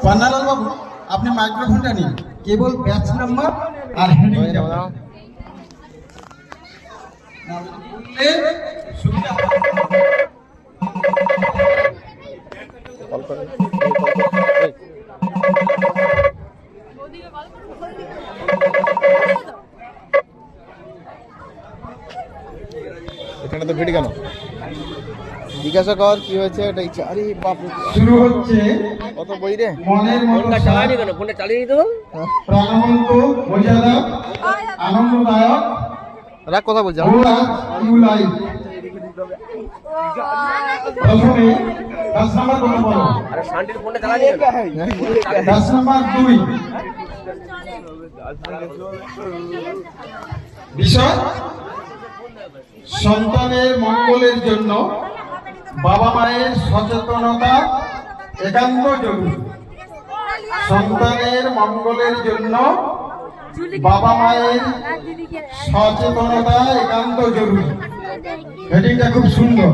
পান্নালাল বাবু আপনি মাইক্রোফোনটা নিন, কেবল ব্যাচ নাম্বার আর হেডিং দাও। এখানে তো ভিড় কেন? জিজ্ঞাসা কর কি হয়েছে। আরে বাপ, শুরু হচ্ছে কত বই রে। মনের মতো চালানি কেন? ফোনটা চালিয়ে দিতে বল। প্রাণবন্ত মজাদার আনন্দদায়ক রাগ কথা বলছি। প্রথমে 10 নম্বর কথা বলো। আরে শান্তির ফোনটা চালানি কেন? 10 নম্বর 2 বিষয় সন্তানের মঙ্গলের জন্য বাবা মায়ের সচেতনতা একান্ত জরুরি। সন্তানের মঙ্গলের জন্য বাবা মায়ের সচেতনতা একান্ত জরুরি। হেডিংটা খুব সুন্দর।